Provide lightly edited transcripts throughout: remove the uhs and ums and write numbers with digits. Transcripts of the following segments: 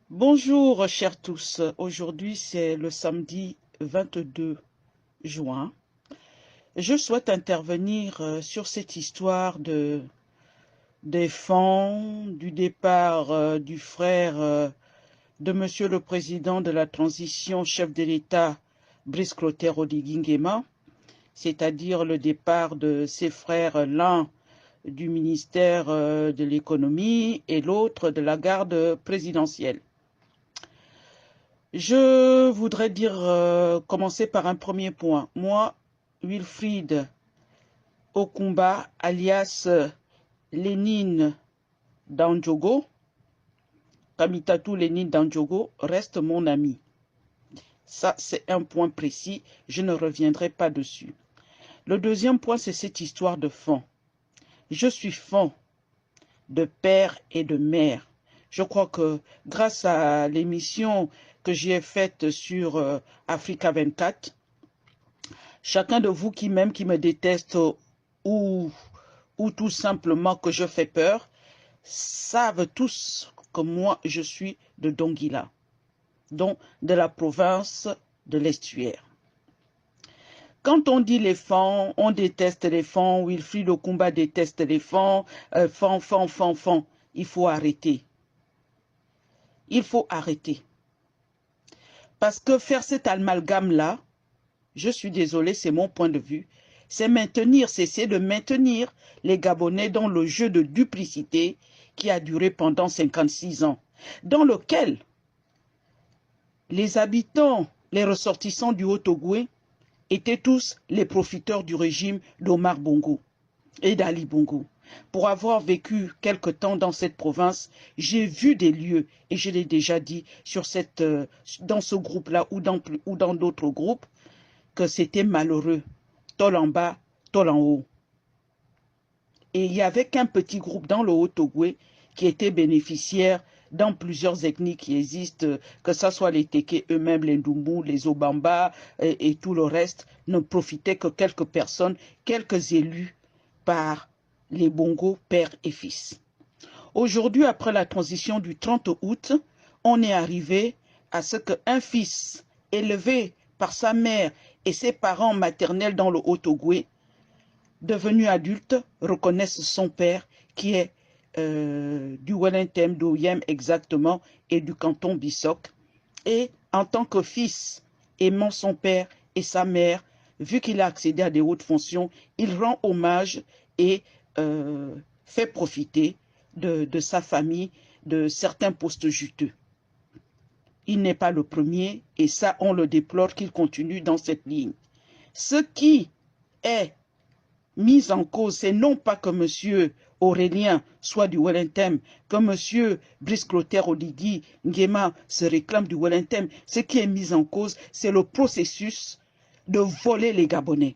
Bonjour, chers tous. Aujourd'hui, c'est le samedi 22 juin. Je souhaite intervenir sur cette histoire des fonds, du départ du frère de Monsieur le Président de la Transition, chef de l'État, Brice Clotaire Oligui Nguema, c'est-à-dire le départ de ses frères, l'un du ministère de l'économie et l'autre de la garde présidentielle. Je voudrais commencer par un premier point. Moi, Wilfried Okumba, alias Lénine Dandjogo, Kamitatou Lénine Dandjogo, reste mon ami. Ça, c'est un point précis, je ne reviendrai pas dessus. Le deuxième point, c'est cette histoire de fond. Je suis fond de père et de mère. Je crois que grâce à l'émission que j'ai faite sur Africa 24, chacun de vous qui m'aime, qui me déteste ou, ou tout simplement que je fais peur, savent tous que moi je suis de Donguila, donc de la province de l'Estuaire. Quand on dit les fonds, on déteste les fonds, Wilfried Okumba déteste les fonds, fonds, il faut arrêter. Il faut arrêter. Parce que faire cet amalgame-là, je suis désolé, c'est mon point de vue, c'est essayer de maintenir les Gabonais dans le jeu de duplicité qui a duré pendant 56 ans, dans lequel les habitants, les ressortissants du Haut-Ogooué étaient tous les profiteurs du régime d'Omar Bongo et d'Ali Bongo. Pour avoir vécu quelque temps dans cette province, j'ai vu des lieux, et je l'ai déjà dit dans ce groupe-là ou dans d'autres groupes, que c'était malheureux, tol en bas, tol en haut. Et il n'y avait qu'un petit groupe dans le Haut-Ogooué qui était bénéficiaire dans plusieurs ethnies qui existent, que ce soit les Téké eux-mêmes, les Ndoumou, les Obamba et tout le reste, ne profitaient que quelques personnes, quelques élus par les Bongo, père et fils. Aujourd'hui, après la transition du 30 août, on est arrivé à ce qu'un fils élevé par sa mère et ses parents maternels dans le Haut-Ogooué, devenu adulte, reconnaisse son père qui est du Wellington, d'Oyem exactement, et du canton Bissok. Et en tant que fils, aimant son père et sa mère, vu qu'il a accédé à des hautes fonctions, il rend hommage et fait profiter de sa famille de certains postes juteux. Il n'est pas le premier, et ça, on le déplore qu'il continue dans cette ligne. Ce qui est mis en cause, c'est non pas que M. Aurélien soit du Wellington, que M. Brice Clotaire Oligui Nguema se réclame du Wellington. Ce qui est mis en cause, c'est le processus de voler les Gabonais.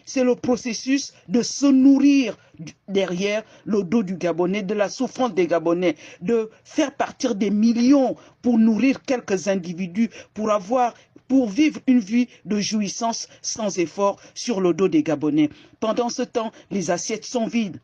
C'est le processus de se nourrir derrière le dos du Gabonais, de la souffrance des Gabonais, de faire partir des millions pour nourrir quelques individus, pour vivre une vie de jouissance sans effort sur le dos des Gabonais. Pendant ce temps, les assiettes sont vides.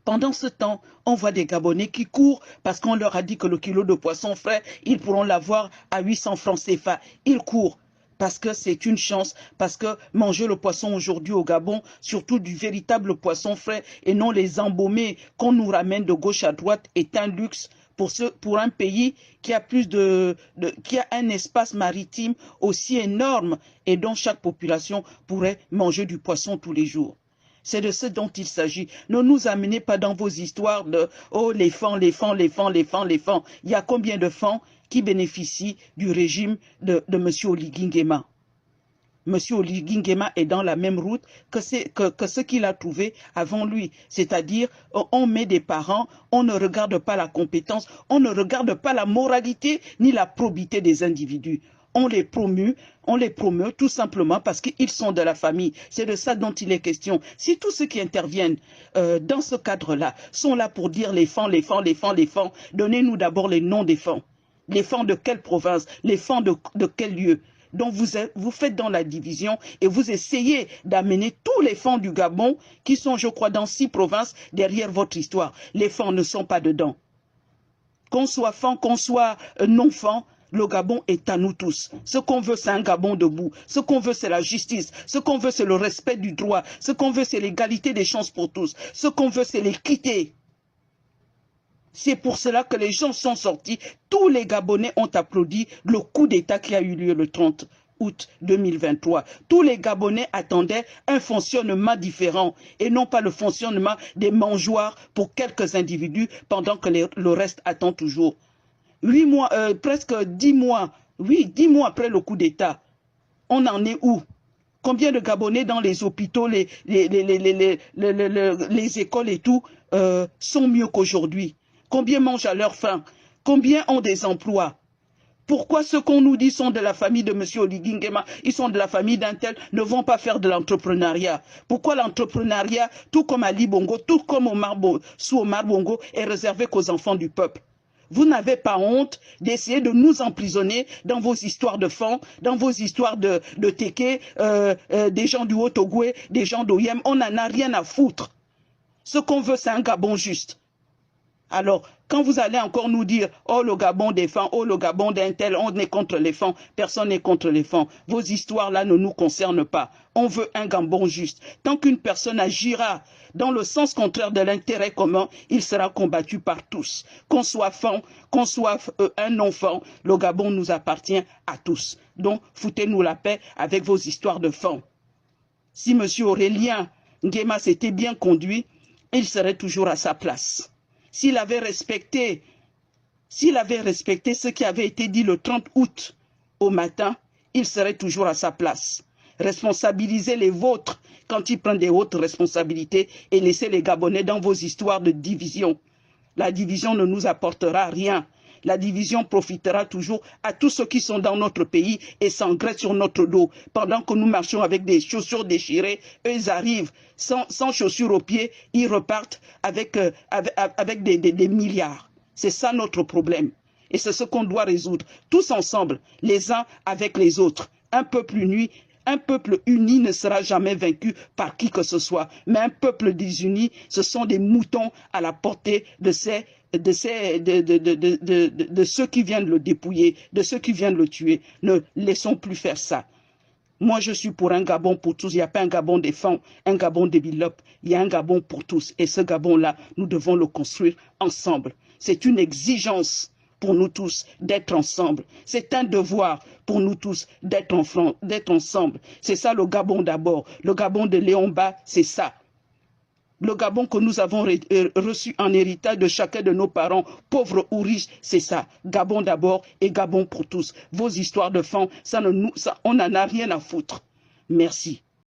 Pendant ce temps, on voit des Gabonais qui courent parce qu'on leur a dit que le kilo de poisson frais, ils pourront l'avoir à 800 francs CFA. Ils courent parce que c'est une chance, parce que manger le poisson aujourd'hui au Gabon, surtout du véritable poisson frais et non les embaumés qu'on nous ramène de gauche à droite, est un luxe pour un pays qui a qui a un espace maritime aussi énorme et dont chaque population pourrait manger du poisson tous les jours. C'est de ce dont il s'agit. Ne nous amenez pas dans vos histoires de « Oh, les fonds, les fonds, les fonds, les fonds, les fonds ». Il y a combien de fonds qui bénéficient du régime de M. Oligui Nguema? M. Oligui Nguema est dans la même route que ce qu'il a trouvé avant lui. C'est-à-dire, on met des parents, on ne regarde pas la compétence, on ne regarde pas la moralité ni la probité des individus. On les promeut tout simplement parce qu'ils sont de la famille. C'est de ça dont il est question. Si tous ceux qui interviennent dans ce cadre-là sont là pour dire les fonds, les fonds, les fonds, les fonds, donnez-nous d'abord les noms des fonds. Les fonds de quelle province? Les fonds de quel lieu? Donc vous faites dans la division et vous essayez d'amener tous les fonds du Gabon qui sont, je crois, dans 6 provinces derrière votre histoire. Les fonds ne sont pas dedans. qu'on soit fan, qu'on soit non-fan, le Gabon est à nous tous. Ce qu'on veut, c'est un Gabon debout. Ce qu'on veut, c'est la justice. Ce qu'on veut, c'est le respect du droit. Ce qu'on veut, c'est l'égalité des chances pour tous. Ce qu'on veut, c'est l'équité. C'est pour cela que les gens sont sortis. Tous les Gabonais ont applaudi le coup d'État qui a eu lieu le 30 août 2023. Tous les Gabonais attendaient un fonctionnement différent et non pas le fonctionnement des mangeoires pour quelques individus pendant que le reste attend toujours. 8 mois, presque 10 mois, oui, 10 mois après le coup d'État, on en est où? Combien de Gabonais dans les hôpitaux, les écoles et tout sont mieux qu'aujourd'hui? Combien mangent à leur faim? Combien ont des emplois? Pourquoi ceux qu'on nous dit sont de la famille de M. Oligui Nguema, ils sont de la famille d'un tel, ne vont pas faire de l'entrepreneuriat? Pourquoi l'entrepreneuriat, tout comme Ali Bongo, tout comme sous Omar Bongo, est réservé qu'aux enfants du peuple? Vous n'avez pas honte d'essayer de nous emprisonner dans vos histoires de fond, dans vos histoires de Téké, des gens du Haut-Ogoué, des gens d'Oyem. On n'en a rien à foutre. Ce qu'on veut, c'est un Gabon juste. Alors, quand vous allez encore nous dire « Oh, le Gabon des femmes, oh, le Gabon d'un tel, on est contre les femmes », personne n'est contre les femmes. Vos histoires-là ne nous concernent pas. On veut un Gabon juste. Tant qu'une personne agira dans le sens contraire de l'intérêt commun, il sera combattu par tous. Qu'on soit femme, qu'on soit un enfant, le Gabon nous appartient à tous. Donc, foutez-nous la paix avec vos histoires de femmes. Si M. Aurélien Nguema s'était bien conduit, il serait toujours à sa place. S'il avait respecté ce qui avait été dit le 30 août au matin, il serait toujours à sa place. Responsabilisez les vôtres quand ils prennent des hautes responsabilités et laissez les Gabonais dans vos histoires de division. La division ne nous apportera rien. La division profitera toujours à tous ceux qui sont dans notre pays et s'engraissent sur notre dos. Pendant que nous marchons avec des chaussures déchirées, eux ils arrivent sans chaussures aux pieds, ils repartent avec des milliards. C'est ça notre problème. Et c'est ce qu'on doit résoudre, tous ensemble, les uns avec les autres. Un peuple uni ne sera jamais vaincu par qui que ce soit. Mais un peuple désuni, ce sont des moutons à la portée de ceux qui viennent le dépouiller, de ceux qui viennent le tuer. Ne laissons plus faire ça. Moi, je suis pour un Gabon pour tous. Il n'y a pas un Gabon des femmes, un Gabon des bilopes. Il y a un Gabon pour tous. Et ce Gabon-là, nous devons le construire ensemble. C'est une exigence pour nous tous d'être ensemble. C'est un devoir pour nous tous d'être ensemble. C'est ça le Gabon d'abord. Le Gabon de Léon Bas, c'est ça. Le Gabon que nous avons reçu en héritage de chacun de nos parents, pauvres ou riches, c'est ça. Gabon d'abord et Gabon pour tous. Vos histoires de femmes, on n'en a rien à foutre. Merci.